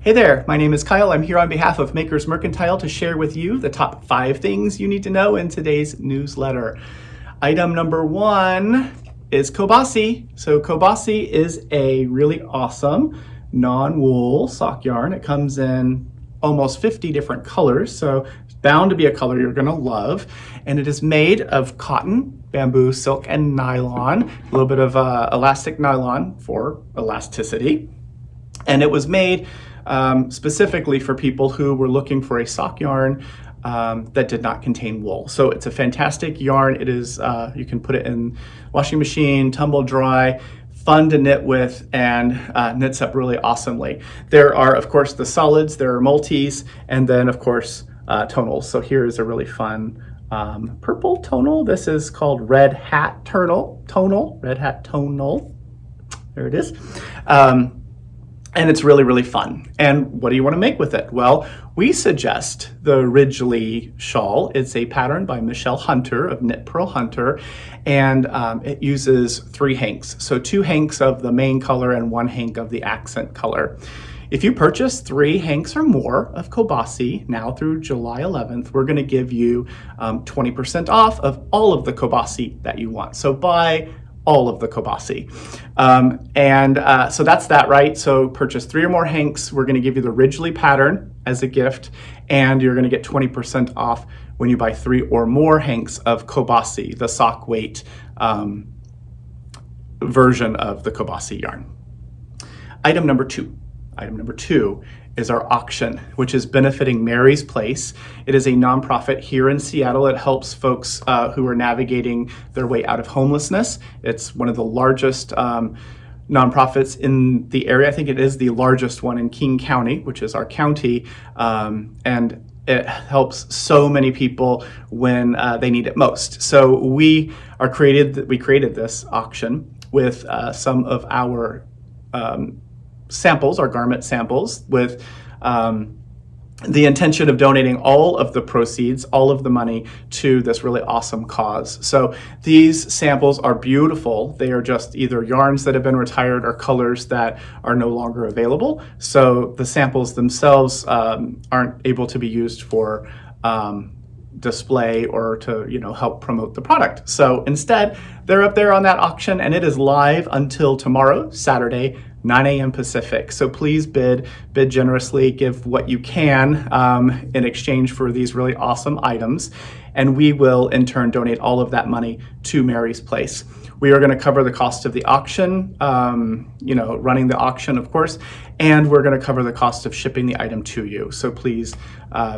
Hey there, my name is Kyle. I'm here on behalf of Makers Mercantile to share with you the top 5 things you need to know in today's newsletter. Item number 1 is Kobasi. So Kobasi is a really awesome non-wool sock yarn. It comes in almost 50 different colors, so it's bound to be a color you're gonna love. And it is made of cotton, bamboo, silk, and nylon, a little bit of elastic nylon for elasticity. And it was made specifically for people who were looking for a sock yarn that did not contain wool. So it's a fantastic yarn. It is, you can put it in washing machine, tumble dry, fun to knit with, and knits up really awesomely. There are, of course, the solids, there are multis, and then, of course, tonals. So here is a really fun purple tonal. This is called Red Hat Tonal. Red Hat Tonal. There it is. And it's really, really fun. And what do you want to make with it? Well, we suggest the Ridgely Shawl. It's a pattern by Michelle Hunter of Knit Pearl Hunter, and it uses 3 hanks. So 2 hanks of the main color and 1 hank of the accent color. If you purchase 3 hanks or more of Kobasi now through July 11th, we're going to give you 20% off of all of the Kobasi that you want. So buy all of the Kobasi. So that's that, right? So purchase 3 or more hanks. We're going to give you the Ridgely pattern as a gift, and you're going to get 20% off when you buy 3 or more hanks of Kobasi, the sock weight version of the Kobasi yarn. Item number 2. Item number 2 is our auction, which is benefiting Mary's Place. It is a nonprofit here in Seattle. It helps folks who are navigating their way out of homelessness. It's one of the largest nonprofits in the area. I think it is the largest one in King County, which is our county, and it helps so many people when they need it most. So we created this auction with some of our samples, our garment samples, with the intention of donating all of the proceeds, all of the money to this really awesome cause. So these samples are beautiful. They are just either yarns that have been retired or colors that are no longer available. So the samples themselves aren't able to be used for display or to help promote the product. So instead, they're up there on that auction, and it is live until tomorrow, Saturday, 9 a.m. Pacific. So please bid generously, give what you can in exchange for these really awesome items, and we will in turn donate all of that money to Mary's Place. We are going to cover the cost of the auction, running the auction, of course, and we're going to cover the cost of shipping the item to you. So please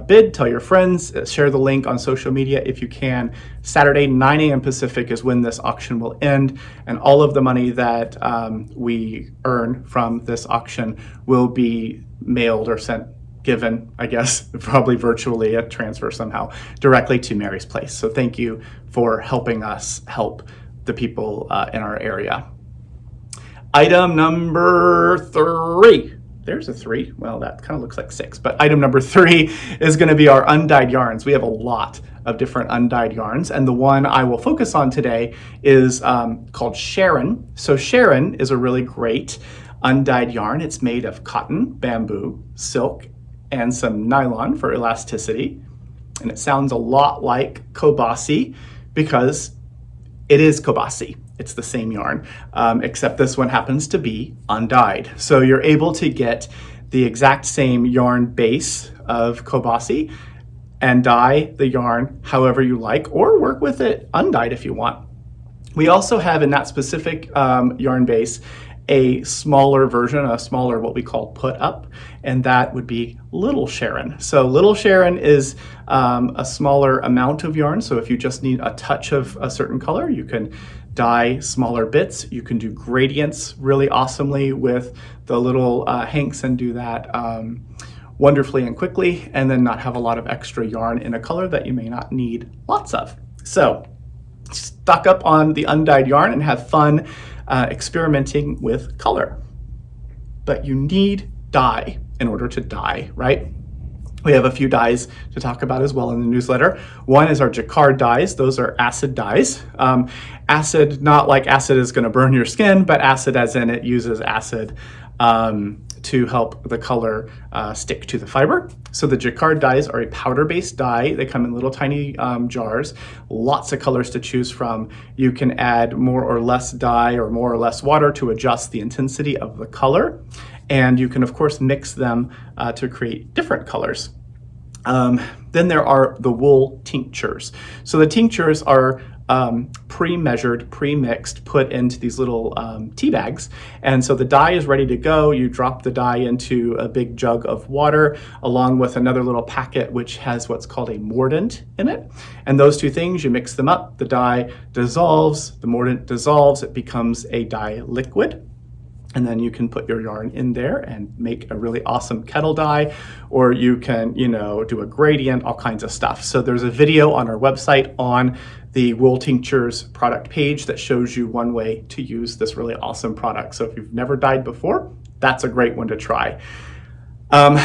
bid, tell your friends, share the link on social media if you can. Saturday, 9 a.m. Pacific is when this auction will end, and all of the money that we earn from this auction will be mailed or given, I guess, probably virtually, a transfer somehow, directly to Mary's Place. So thank you for helping us help the people in our area. Item number 3. There's a 3. Well, that kind of looks like 6, but item number 3 is going to be our undyed yarns. We have a lot of different undyed yarns, and the one I will focus on today is called Sharon. So Sharon is a really great undyed yarn. It's made of cotton, bamboo, silk, and some nylon for elasticity. And it sounds a lot like Kobasi because it is Kobasi. It's the same yarn, except this one happens to be undyed. So you're able to get the exact same yarn base of Kobasi and dye the yarn however you like, or work with it undyed if you want. We also have in that specific yarn base a smaller version, a smaller what we call put up, and that would be Little Sharon. So Little Sharon is a smaller amount of yarn. So if you just need a touch of a certain color, you can dye smaller bits. You can do gradients really awesomely with the little hanks and do that wonderfully and quickly, and then not have a lot of extra yarn in a color that you may not need lots of. So stock up on the undyed yarn and have fun experimenting with color. But you need dye in order to dye, right? We have a few dyes to talk about as well in the newsletter. One is our jacquard dyes. Those are acid dyes. Acid, not like acid is going to burn your skin, but acid as in it uses acid to help the color stick to the fiber. So the jacquard dyes are a powder-based dye. They come in little tiny jars, lots of colors to choose from. You can add more or less dye or more or less water to adjust the intensity of the color. And you can, of course, mix them to create different colors. Then there are the wool tinctures. So the tinctures are pre-measured, pre-mixed, put into these little tea bags. And so the dye is ready to go. You drop the dye into a big jug of water along with another little packet which has what's called a mordant in it. And those two things, you mix them up, the dye dissolves, the mordant dissolves, it becomes a dye liquid. And then you can put your yarn in there and make a really awesome kettle dye, or you can, do a gradient, all kinds of stuff. So there's a video on our website on the Wool Tinctures product page that shows you one way to use this really awesome product. So if you've never dyed before, that's a great one to try. So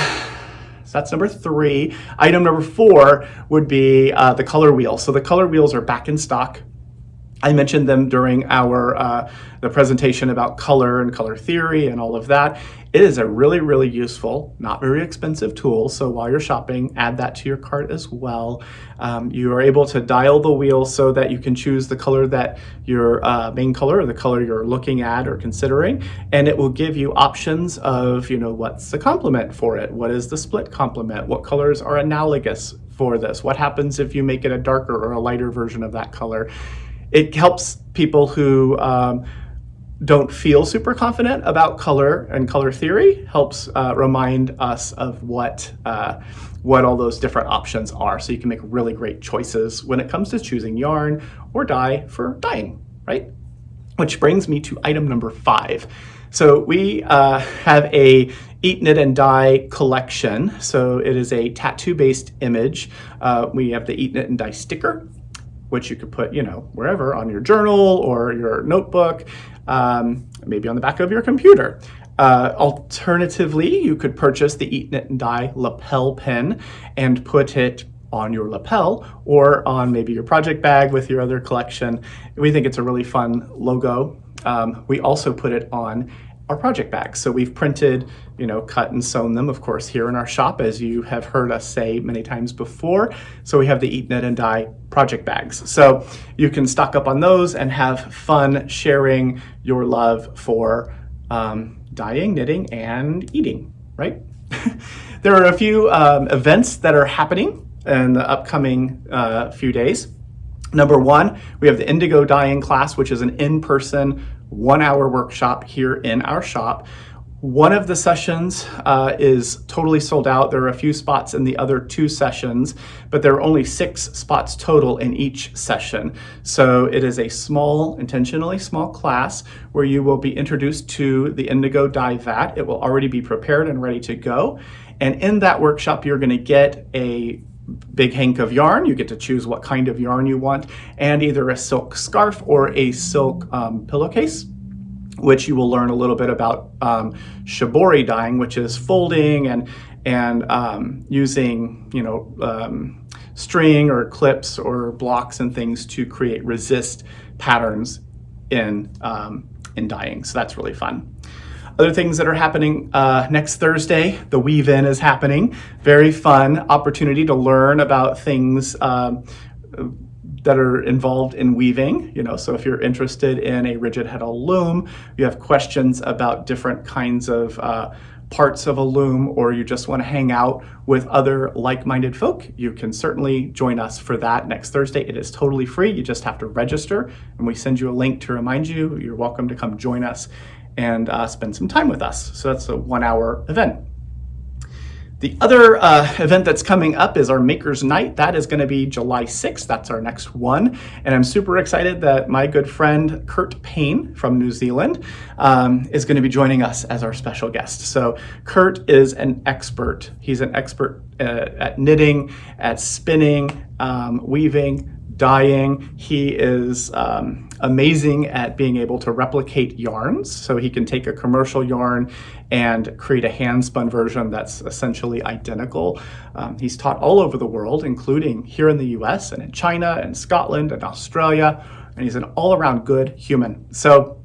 that's number 3. Item number 4 would be the color wheel. So the color wheels are back in stock. I mentioned them during our the presentation about color and color theory and all of that. It is a really, really useful, not very expensive tool. So while you're shopping, add that to your cart as well. You are able to dial the wheel so that you can choose the color that your main color or the color you're looking at or considering. And it will give you options of, what's the complement for it? What is the split complement? What colors are analogous for this? What happens if you make it a darker or a lighter version of that color? It helps people who don't feel super confident about color and color theory, helps remind us of what all those different options are. So you can make really great choices when it comes to choosing yarn or dye for dyeing, right? Which brings me to item number 5. So we have a Eat, Knit, and Dye collection. So it is a tattoo-based image. We have the Eat, Knit, and Dye sticker, which you could put, wherever, on your journal or your notebook, maybe on the back of your computer. Alternatively, you could purchase the Eat, Knit, and Dye lapel pin and put it on your lapel or on maybe your project bag with your other collection. We think it's a really fun logo. We also put it on our project bags. So we've printed, cut and sewn them, of course, here in our shop, as you have heard us say many times before. So we have the Eat, Knit, and Dye project bags. So you can stock up on those and have fun sharing your love for dyeing, knitting, and eating, right? There are a few events that are happening in the upcoming few days. Number 1, we have the Indigo Dyeing class, which is an in-person 1-hour workshop here in our shop. One of the sessions is totally sold out. There are a few spots in the other 2 sessions, but there are only 6 spots total in each session. So it is a small, intentionally small class where you will be introduced to the Indigo dye vat. It will already be prepared and ready to go. And in that workshop, you're going to get a big hank of yarn. You get to choose what kind of yarn you want, and either a silk scarf or a silk pillowcase, which you will learn a little bit about shibori dyeing, which is folding and using string or clips or blocks and things to create resist patterns in dyeing. So that's really fun. Other things that are happening next Thursday, the Weave In is happening. Very fun opportunity to learn about things that are involved in weaving. So if you're interested in a rigid heddle loom, you have questions about different kinds of parts of a loom, or you just want to hang out with other like-minded folk, you can certainly join us for that next Thursday. It is totally free. You just have to register, and we send you a link to remind you. You're welcome to come join us and spend some time with us. So that's a 1-hour event. The other event that's coming up is our Makers Nite. That is going to be July 6th. That's our next one. And I'm super excited that my good friend Kurt Payne from New Zealand is going to be joining us as our special guest. So Kurt is an expert. He's an expert at knitting, at spinning, weaving, dyeing. He is amazing at being able to replicate yarns. So he can take a commercial yarn and create a hand-spun version that's essentially identical. He's taught all over the world, including here in the US and in China and Scotland and Australia, and he's an all-around good human. So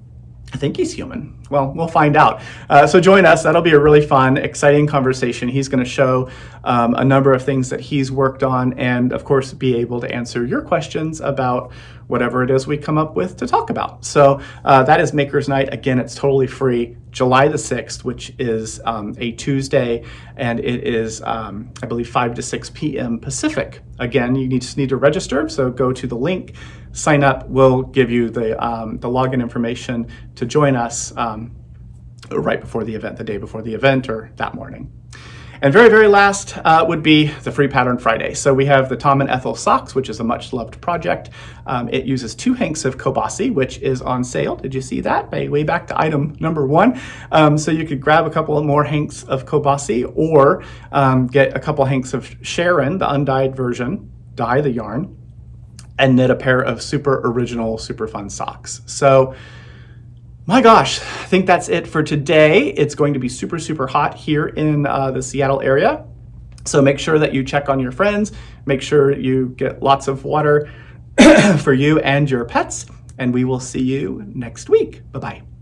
I think he's human. Well, we'll find out. So join us. That'll be a really fun, exciting conversation. He's going to show a number of things that he's worked on and, of course, be able to answer your questions about whatever it is we come up with to talk about. So that is Makers Nite. Again, it's totally free. July the 6th, which is a Tuesday, and it is, I believe, 5 to 6 p.m. Pacific. Again, you just need to register, so go to the link, sign up. We'll give you the login information to join us right before the event, the day before the event, or that morning. And very, very last would be the Free Pattern Friday. So we have the Tom and Ethel socks, which is a much loved project. It uses 2 hanks of Kobasi, which is on sale. Did you see that? Way back to item number 1. So you could grab a couple of more hanks of Kobasi, or get a couple hanks of Sharon, the undyed version, dye the yarn, and knit a pair of super original, super fun socks. So my gosh, I think that's it for today. It's going to be super, super hot here in the Seattle area. So make sure that you check on your friends. Make sure you get lots of water for you and your pets. And we will see you next week. Bye-bye.